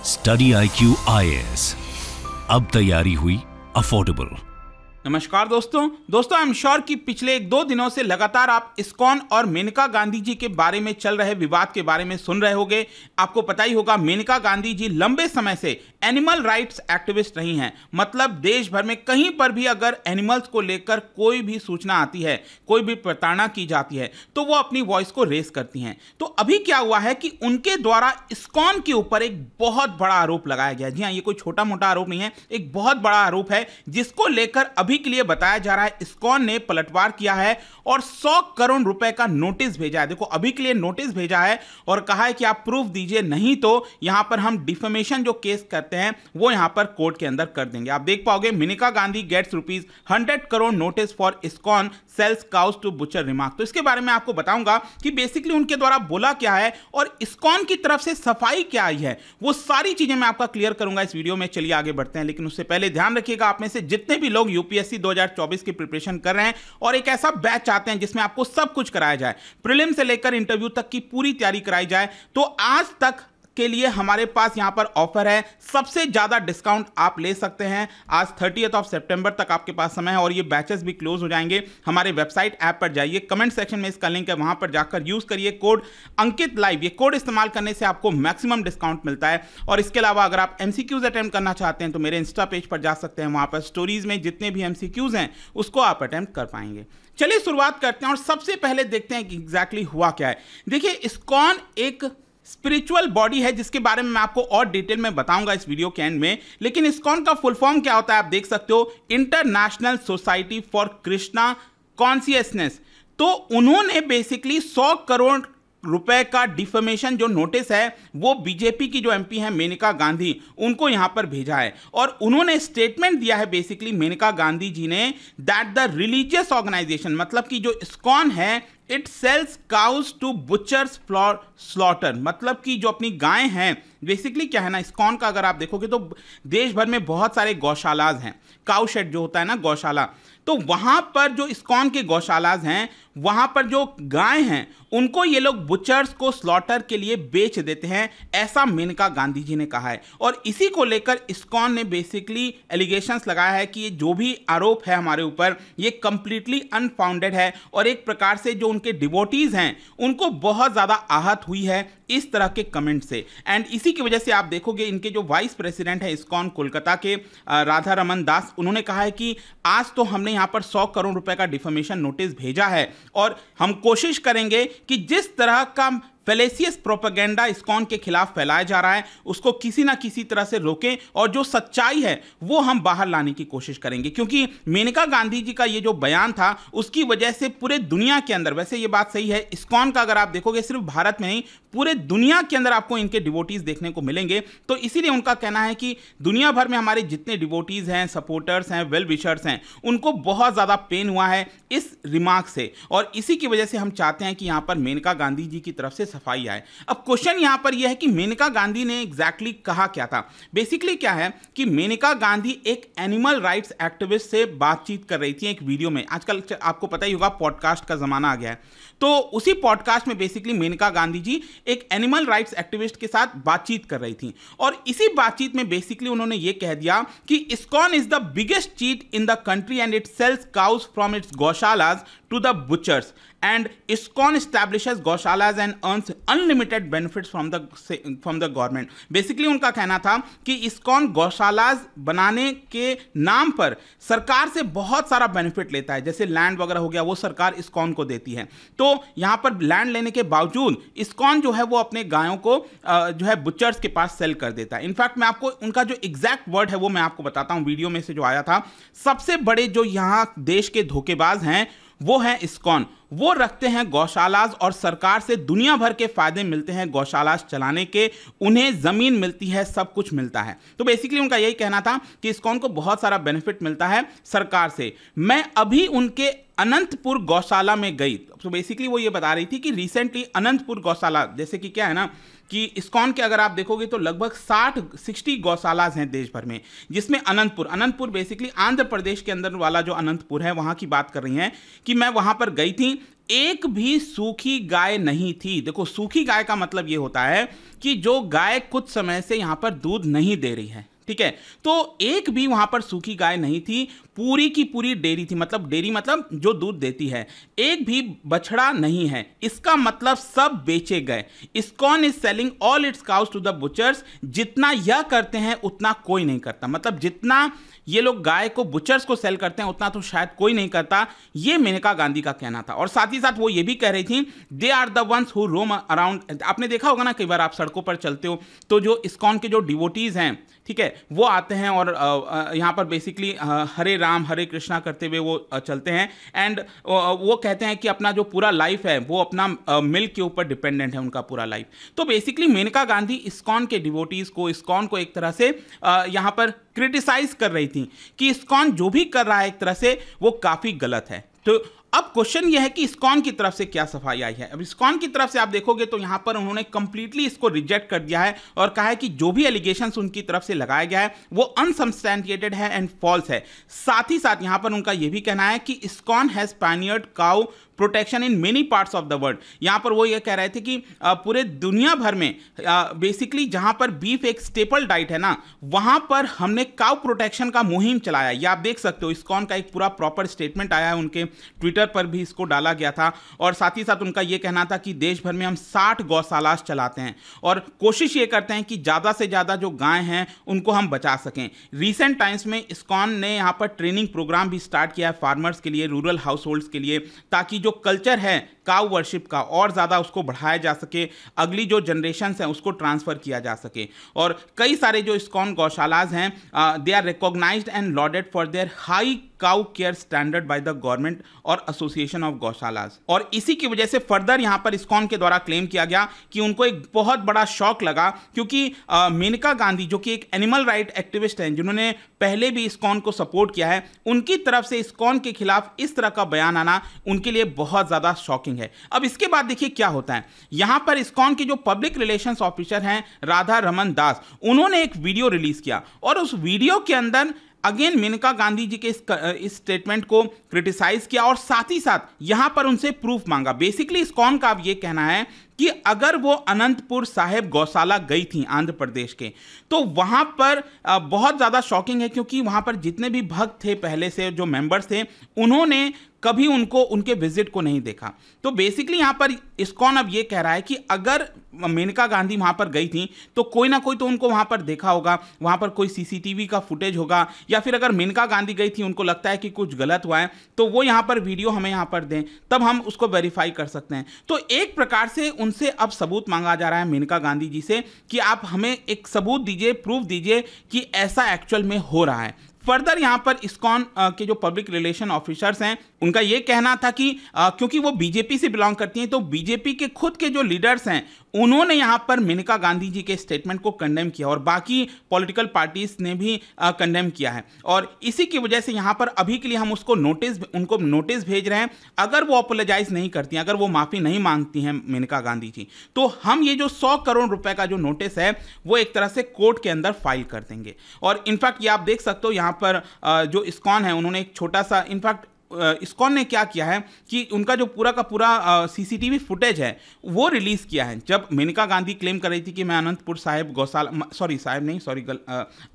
Study IQ IAS, अब तैयारी हुई अफोर्डेबल। नमस्कार दोस्तों आई एम श्योर कि पिछले 1-2 दिनों से लगातार आप इस्कॉन और मेनका गांधी जी के बारे में चल रहे विवाद के बारे में सुन रहे होंगे। आपको पता ही होगा मेनका गांधी जी लंबे समय से एनिमल राइट्स एक्टिविस्ट रही हैं। मतलब देश भर में कहीं पर भी अगर एनिमल्स को लेकर कोई भी सूचना आती है, कोई भी प्रताड़ना की जाती है, तो वो अपनी वॉइस को रेस करती हैं। तो अभी क्या हुआ है कि उनके द्वारा इस्कॉन के ऊपर एक बहुत बड़ा आरोप लगाया गया। जी हाँ, ये कोई छोटा मोटा आरोप नहीं है, एक बहुत बड़ा आरोप है जिसको लेकर अभी के लिए बताया जा रहा है इस्कॉन ने पलटवार किया है और 100 करोड़ रुपए का नोटिस भेजा है। देखो, अभी के लिए नोटिस भेजा है और कहा है कि आप प्रूफ दीजिए, नहीं तो यहां पर हम डिफेमेशन जो केस करते हैं वो यहां पर कोर्ट के अंदर कर देंगे। आप देख पाओगे, Maneka Gandhi gets ₹100 crore notice for ISKCON sells cows to butcher remark. तो इसके बारे में आपको बताऊंगा कि बेसिकली उनके द्वारा बोला क्या है और इस्कॉन की तरफ से सफाई क्या आई है, वो सारी चीजें मैं आपका क्लियर करूंगा इस वीडियो में। चलिए आगे बढ़ते हैं, लेकिन उससे पहले ध्यान रखिएगा, आप में से जितने भी लोग यूपीएससी 2024 की प्रिपरेशन कर रहे हैं और एक ऐसा बैच चाहते हैं जिसमें आपको सब कुछ कराया जाए, प्रीलिम से लेकर इंटरव्यू तक की पूरी तैयारी कराई जाए, तो आज तक के लिए हमारे पास यहां पर ऑफर है। सबसे ज्यादा डिस्काउंट आप ले सकते हैं। आज 30 सितंबर तक आपके पास समय है और ये बैचेस भी क्लोज हो जाएंगे। हमारे वेबसाइट ऐप पर जाइए, कमेंट सेक्शन में इसका लिंक है, वहां पर जाकर यूज करिए कोड अंकित लाइव। ये कोड इस्तेमाल करने से आपको मैक्सिमम डिस्काउंट मिलता है। और इसके अलावा अगर आप एमसीक्यूज अटेम्प्ट करना चाहते हैं तो मेरे इंस्टा पेज पर जा सकते हैं, वहां पर स्टोरीज में जितने भी एमसीक्यूज हैं उसको आप अटेम्प्ट कर पाएंगे। चलिए शुरुआत करते हैं और सबसे पहले देखते हैं कि एग्जैक्टली हुआ क्या है। देखिए, इस्कॉन एक स्पिरिचुअल बॉडी है जिसके बारे में मैं आपको और डिटेल में बताऊंगा इस वीडियो के एंड में। लेकिन इस्कॉन का फुल फॉर्म क्या होता है आप देख सकते हो, international society for Krishna consciousness. तो उन्होंने बेसिकली 100 करोड़ रुपए का डिफेमेशन जो नोटिस है वो बीजेपी की जो एमपी है मेनका गांधी, उनको यहां पर भेजा है और उन्होंने स्टेटमेंट दिया है बेसिकली मेनका गांधी जी ने, दैट द रिलीजियस ऑर्गेनाइजेशन, मतलब कि जो इस्कॉन है, it sells cows to butchers for slaughter. मतलब कि जो अपनी गाय हैं, बेसिकली क्या है ना, इस्कॉन का अगर आप देखोगे तो देश भर में बहुत सारे गौशालाज हैं, काउ शेड जो होता है ना गौशाला, तो वहां पर जो इस्कॉन के गौशालाज हैं वहां पर जो गाय हैं उनको ये लोग बुचर्स को स्लॉटर के लिए बेच देते हैं, ऐसा मेनका गांधी जी ने कहा है। और इसी को लेकर इस्कॉन ने बेसिकली एलिगेशंस लगाया है कि ये जो भी आरोप है हमारे ऊपर ये कंप्लीटली अनफाउंडेड है और एक प्रकार से जो उनके डिवोटीज हैं उनको बहुत ज्यादा आहत हुई है इस तरह के कमेंट से। एंड इसी की वजह से आप देखोगे इनके जो वाइस प्रेसिडेंट है इस्कॉन कोलकाता के राधा रमन दास, उन्होंने कहा है कि आज तो हमने यहां पर 100 करोड़ रुपए का डिफेमेशन नोटिस भेजा है और हम कोशिश करेंगे कि जिस तरह का फेलेसियस प्रोपेगेंडा इस्कॉन के खिलाफ फैलाया जा रहा है उसको किसी ना किसी तरह से रोकें और जो सच्चाई है वो हम बाहर लाने की कोशिश करेंगे। क्योंकि मेनका गांधी जी का ये जो बयान था उसकी वजह से पूरे दुनिया के अंदर, वैसे ये बात सही है, इस्कॉन का अगर आप देखोगे सिर्फ भारत में नहीं पूरे दुनिया के अंदर आपको इनके डिवोटीज देखने को मिलेंगे। तो इसीलिए उनका कहना है कि दुनिया भर में हमारे जितने डिवोटीज हैं, सपोर्टर्स हैं, वेल विशर्स हैं, उनको बहुत ज़्यादा पेन हुआ है इस रिमार्क से और इसी की वजह से हम चाहते हैं कि यहाँ पर मेनका गांधी जी की तरफ से सफाई आए। अब क्वेश्चन यहां पर यह है कि मेनका गांधी ने एग्जैक्टली कहा क्या था। बेसिकली क्या है कि मेनका गांधी एक एनिमल राइट्स एक्टिविस्ट से बातचीत कर रही थी एक वीडियो में। आजकल आपको पता ही होगा पॉडकास्ट का जमाना आ गया है, तो उसी पॉडकास्ट में बेसिकली मेनका गांधी जी एक एनिमल राइट्स एक्टिविस्ट के साथ बातचीत कर रही थी और इसी बातचीत में बेसिकली उन्होंने ये कह दिया कि ISKCON is the biggest cheat in the country and it sells cows from its gaushalas to the butchers and ISKCON establishes gaushalas and earns unlimited benefits from the government। Basically उनका कहना था कि इस्कॉन गौशालाज बनाने के नाम पर सरकार से बहुत सारा बेनिफिट लेता है, जैसे लैंड वगैरह हो गया वो सरकार इस्कॉन को देती है। तो यहाँ पर लैंड लेने के बावजूद इस्कॉन जो है वो अपने गायों को जो है बुचर्स के पास सेल कर देता है। इनफैक्ट मैं आपको उनका जो एग्जैक्ट वर्ड है वो मैं आपको बताता हूँ, वीडियो में से जो आया था। सबसे बड़े जो यहाँ देश के धोखेबाज हैं वो है इस्कॉन, वो रखते हैं गौशालाज और सरकार से दुनिया भर के फायदे मिलते हैं गौशालाज चलाने के, उन्हें जमीन मिलती है, सब कुछ मिलता है। तो बेसिकली उनका यही कहना था कि इस्कॉन को बहुत सारा बेनिफिट मिलता है सरकार से। मैं अभी उनके अनंतपुर गौशाला में गई, तो बेसिकली वो ये बता रही थी कि रिसेंटली अनंतपुर गौशाला, जैसे कि क्या है ना कि इस्कॉन के अगर आप देखोगे तो लगभग 60 गौशालाज हैं देश भर में, जिसमें अनंतपुर बेसिकली आंध्र प्रदेश के अंदर वाला जो अनंतपुर है वहां की बात कर रही हैं कि मैं वहां पर गई थी एक भी सूखी गाय नहीं थी। देखो, सूखी गाय का मतलब ये होता है कि जो गाय कुछ समय से यहां पर दूध नहीं दे रही है, ठीक है। तो एक भी वहां पर सूखी गाय नहीं थी, पूरी की पूरी डेयरी थी, मतलब डेयरी मतलब जो दूध देती है। एक भी बछड़ा नहीं है, इसका मतलब सब बेचे गए। ISKCON is selling all its cows to the butchers. जितना यह करते हैं उतना कोई नहीं करता, मतलब जितना ये लोग गाय को बुचर्स को सेल करते हैं उतना तो शायद कोई नहीं करता। ये मेनका गांधी का कहना था। और साथ ही साथ वो ये भी कह रही थी, they are the ones who roam around. आपने देखा होगा ना, कई बार आप सड़कों पर चलते हो तो जो इस्कॉन के जो डिवोटीज हैं, ठीक है, वो आते हैं और यहाँ पर बेसिकली हरे राम हरे कृष्णा करते हुए वो चलते हैं। एंड वो कहते हैं कि अपना जो पूरा लाइफ है वो अपना मिल्क के ऊपर डिपेंडेंट है, उनका पूरा लाइफ। तो बेसिकली मेनका गांधी इस्कॉन के डिवोटीज को, इस्कॉन को एक तरह से यहाँ पर क्रिटिसाइज कर रही थी कि इस्कॉन जो भी कर रहा है एक तरह से वो काफी गलत है। तो अब क्वेश्चन यह है कि इस्कॉन की तरफ से क्या सफाई आई है। अब इस्कॉन की तरफ से आप देखोगे तो यहां पर उन्होंने कंप्लीटली इसको रिजेक्ट कर दिया है और कहा है कि जो भी एलिगेशंस उनकी तरफ से लगाया गया है वो अनसब्सटैंटिएटेड है एंड फॉल्स है। साथ ही साथ यहां पर उनका यह भी कहना है कि ISKCON has pioneered cow protection in many parts of the world. यहां पर वो ये कह रहे थे कि पूरे दुनिया भर में बेसिकली जहां पर बीफ एक स्टेपल डाइट है ना, वहां पर हमने काउ प्रोटेक्शन का मुहिम चलाया। ये आप देख सकते हो, इस्कॉन का एक पूरा प्रॉपर स्टेटमेंट आया है, उनके ट्विटर पर भी इसको डाला गया था। और साथ ही साथ उनका ये कहना था कि देश भर में हम 60 गौशालास चलाते हैं और कोशिश ये करते हैं कि ज़्यादा से ज़्यादा जो गाय हैं उनको हम बचा सकें। रिसेंट टाइम्स में इस्कॉन ने यहाँ पर ट्रेनिंग प्रोग्राम भी स्टार्ट किया है फार्मर्स के लिए, रूरल हाउस होल्ड्स के लिए, ताकि जो कल्चर है काउ वर्शिप का और ज़्यादा उसको बढ़ाया जा सके, अगली जो जनरेशन है उसको ट्रांसफ़र किया जा सके। और कई सारे जो इस्कॉन गौशालाज हैं, they are recognised and lauded for their high cow care standard by the government और एसोसिएशन ऑफ गौशालाज। और इसी की वजह से फर्दर यहां पर इस्कॉन के द्वारा क्लेम किया गया कि उनको एक बहुत बड़ा शॉक लगा, क्योंकि मेनका गांधी जो कि एक एनिमल राइट एक्टिविस्ट हैं, जिन्होंने पहले भी इस्कॉन को सपोर्ट किया है, उनकी तरफ से इस्कॉन के खिलाफ इस तरह का बयान आना उनके लिए बहुत ज्यादा शॉकिंग है। अब इसके बाद देखिए क्या होता है। यहां पर इस्कॉन के जो पब्लिक रिलेशंस ऑफिसर हैं राधा रमन दास, उन्होंने एक वीडियो रिलीज किया और उस वीडियो के अंदर अगेन मेनका गांधी जी के इस स्टेटमेंट को क्रिटिसाइज किया और साथ ही साथ यहां पर उनसे प्रूफ मांगा। बेसिकली इस्कॉन का अब यह कहना है कि अगर वो अनंतपुर साहिब गौशाला गई थी आंध्र प्रदेश के, तो वहां पर बहुत ज़्यादा शॉकिंग है, क्योंकि वहां पर जितने भी भक्त थे पहले से जो मेंबर्स थे, उन्होंने कभी उनको उनके विजिट को नहीं देखा। तो बेसिकली यहां पर इस्कॉन अब ये कह रहा है कि अगर मेनका गांधी वहां पर गई थी तो कोई ना कोई तो उनको वहां पर देखा होगा, वहां पर कोई सीसीटीवी का फुटेज होगा, या फिर अगर मेनका गांधी गई थी, उनको लगता है कि कुछ गलत हुआ है, तो वो यहां पर वीडियो हमें यहां पर दें, तब हम उसको वेरीफाई कर सकते हैं। तो एक प्रकार से उनसे अब सबूत मांगा जा रहा है मेनका गांधी जी से कि आप हमें एक सबूत दीजिए, प्रूफ दीजिए कि ऐसा एक्चुअल में हो रहा है। फर्दर यहां पर इस्कॉन के जो पब्लिक रिलेशन ऑफिसर्स हैं, उनका यह कहना था कि क्योंकि वो बीजेपी से बिलोंग करती हैं, तो बीजेपी के खुद के जो लीडर्स हैं उन्होंने यहां पर मेनका गांधी जी के स्टेटमेंट को कंडेम किया और बाकी पॉलिटिकल पार्टीज ने भी कंडेम किया है। और इसी की वजह से यहां पर अभी के लिए हम उनको नोटिस भेज रहे हैं। अगर वो अपोलोजाइज नहीं करती हैं, अगर वो माफी नहीं मांगती हैं मेनका गांधी जी, तो हम ये जो 100 करोड़ रुपए का जो नोटिस है वो एक तरह से कोर्ट के अंदर फाइल कर देंगे। और इनफैक्ट ये आप देख सकते हो यहां पर जो इस्कॉन है, उन्होंने एक छोटा सा, इनफैक्ट इस्कॉन ने क्या किया है कि उनका जो पूरा का पूरा सीसीटीवी फुटेज है वो रिलीज किया है। जब मेनका गांधी क्लेम कर रही थी कि मैं अनंतपुर साहिब गौशाला,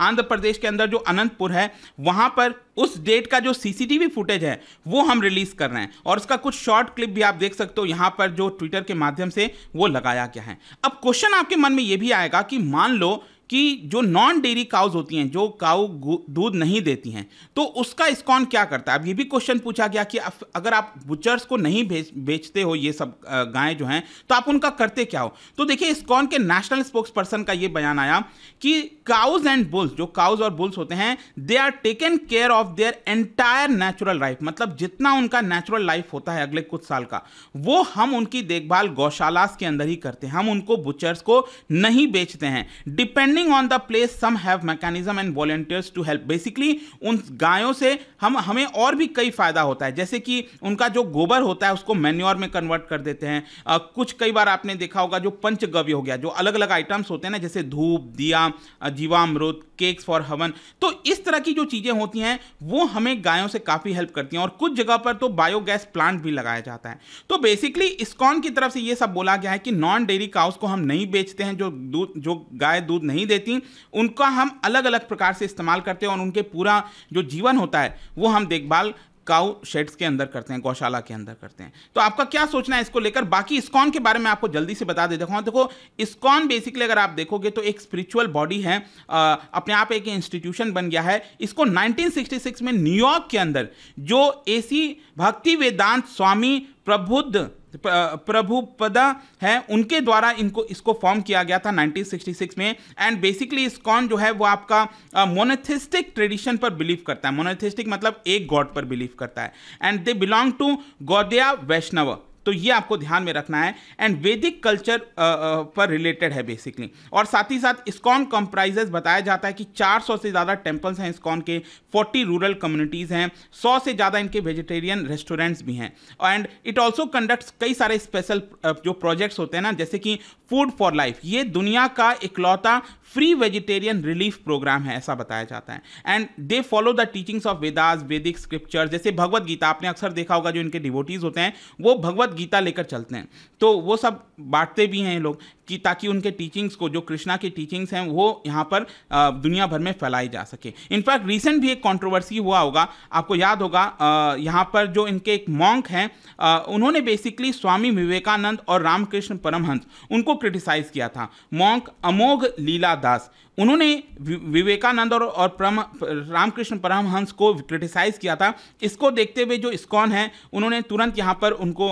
आंध्र प्रदेश के अंदर जो अनंतपुर है वहां पर उस डेट का जो सीसीटीवी फुटेज है वो हम रिलीज कर रहे हैं और उसका कुछ शॉर्ट क्लिप भी आप देख सकते हो यहां पर जो ट्विटर के माध्यम से वो लगाया गया है। अब क्वेश्चन आपके मन में ये भी आएगा कि मान लो कि जो नॉन डेयरी काउज होती हैं, जो काउ दूध नहीं देती हैं, तो उसका इस्कॉन क्या करता है। अब ये भी क्वेश्चन पूछा गया कि अगर आप बुचर्स को नहीं बेचते हो ये सब गायें जो हैं, तो आप उनका करते क्या हो। तो देखिए इस्कॉन के नेशनल स्पोक्स पर्सन का ये बयान आया कि काउज एंड बुल्स, जो काउज और बुल्स होते हैं, they are taken care of their entire natural life, मतलब जितना उनका नेचुरल लाइफ होता है अगले कुछ साल का, वो हम उनकी देखभाल गौशालास के अंदर ही करते हैं, हम उनको बुचर्स को नहीं बेचते हैं। Depending depending on the place some have mechanism and volunteers to help. Basically उन गायों से हमें और भी कई फायदा होता है, जैसे कि उनका जो गोबर होता है उसको मैन्योर में कन्वर्ट कर देते हैं। कुछ कई बार आपने देखा होगा जो पंचगव्य हो गया, जो अलग अलग आइटम्स होते हैं ना, जैसे धूप, दिया, जीवामृत, केक्स फॉर हवन, तो इस तरह की जो चीजें होती हैं वो हमें गायों से काफी हेल्प करती हैं। और कुछ जगह पर तो बायोगैस प्लांट भी लगाया जाता है। तो बेसिकली इस्कॉन की तरफ से ये सब बोला गया है कि नॉन डेयरी काउस को हम नहीं बेचते हैं, जो गाय दूध नहीं देती उनका हम अलग अलग प्रकार से इस्तेमाल करते हैं और उनके पूरा जो जीवन होता है वो हम देखभाल काउ शेड्स के अंदर करते हैं, गौशाला के अंदर करते हैं। तो आपका क्या सोचना है इसको लेकर? बाकी इस्कॉन के बारे में आपको जल्दी से बता देता हूं। देखो, इस्कॉन बेसिकली अगर आप देखोगे तो एक स्पिरिचुअल बॉडी है, अपने आप एक इंस्टीट्यूशन बन गया है। इसको 1966 में न्यूयॉर्क के अंदर जो एसी भक्ति वेदांत स्वामी प्रभुपदा है उनके द्वारा इसको फॉर्म किया गया था 1966 में। एंड बेसिकली इस्कॉन जो है वो आपका मोनोथिस्टिक ट्रेडिशन पर बिलीव करता है। मोनोथिस्टिक मतलब एक गॉड पर बिलीव करता है। And they belong to Gaudiya Vaishnav, तो ये आपको ध्यान में रखना है। एंड वैदिक कल्चर पर रिलेटेड है बेसिकली। और साथ ही साथ इस्कॉन कंप्राइजेस बताया जाता है कि 400 से ज़्यादा टेम्पल्स हैं इस्कॉन के, 40 रूरल कम्युनिटीज़ हैं, 100 से ज़्यादा इनके वेजिटेरियन रेस्टोरेंट्स भी हैं। एंड इट ऑल्सो कंडक्ट्स कई सारे स्पेशल जो प्रोजेक्ट्स होते हैं ना, जैसे कि फूड फॉर लाइफ, ये दुनिया का इकलौता फ्री वेजिटेरियन रिलीफ प्रोग्राम है, ऐसा बताया जाता है। And they follow the teachings of Vedas, वैदिक स्क्रिप्चर, जैसे भगवत गीता आपने अक्सर देखा होगा, जो इनके डिवोटीज होते हैं वो भगवत गीता लेकर चलते हैं, तो वो सब बांटते भी हैं लोग कि ताकि उनके टीचिंग्स को, जो कृष्णा की टीचिंग्स हैं, वो यहाँ पर दुनिया भर में फैलाई जा सके। इनफैक्ट रिसेंट भी एक कंट्रोवर्सी हुआ होगा, आपको याद होगा, यहाँ पर जो इनके एक मॉन्क हैं, उन्होंने बेसिकली स्वामी विवेकानंद और रामकृष्ण परमहंस उनको क्रिटिसाइज किया था। मॉन्क अमोघ लीला दास, उन्होंने विवेकानंद और रामकृष्ण परमहंस को क्रिटिसाइज किया था। इसको देखते हुए जो इस्कॉन है उन्होंने तुरंत यहाँ पर उनको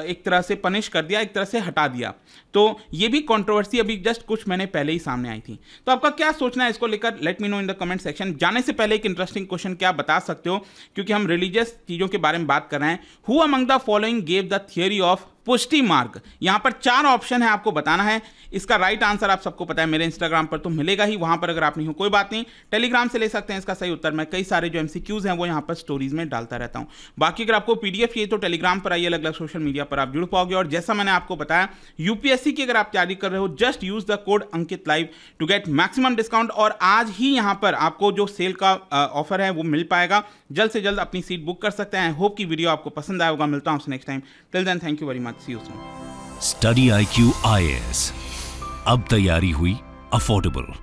एक तरह से पनिश कर दिया, एक तरह से हटा दिया। तो ये भी कंट्रोवर्सी अभी जस्ट कुछ महीने पहले ही सामने आई थी। तो आपका क्या सोचना है इसको लेकर? Let me know in the comment section. जाने से पहले एक इंटरेस्टिंग क्वेश्चन क्या बता सकते हो, क्योंकि हम रिलीजियस चीज़ों के बारे में बात कर रहे हैं। Who among the following gave the theory of पुष्टि मार्ग? यहाँ पर 4 ऑप्शन है, आपको बताना है। इसका राइट आंसर आप सबको पता है, मेरे इंस्टाग्राम पर तो मिलेगा ही, वहां पर अगर आप नहीं हो कोई बात नहीं, टेलीग्राम से ले सकते हैं इसका सही उत्तर। मैं कई सारे जो एमसीक्यूज हैं वो यहाँ पर स्टोरीज में डालता रहता हूँ। बाकी अगर आपको पीडीएफ चाहिए तो टेलीग्राम पर आइए, अलग अलग सोशल मीडिया पर आप जुड़ पाओगे। और जैसा मैंने आपको बताया, यूपीएससी की अगर आप तैयारी कर रहे हो, just use the code Ankit live to get maximum discount. और आज ही यहाँ पर आपको जो सेल का ऑफर है वो मिल पाएगा, जल्द से जल्द अपनी सीट बुक कर सकते हैं। होप की वीडियो आपको पसंद आया होगा। मिलता हूँ next time, till then thank you very much, see you soon. Study IQ IAS, अब तैयारी हुई अफोर्डेबल।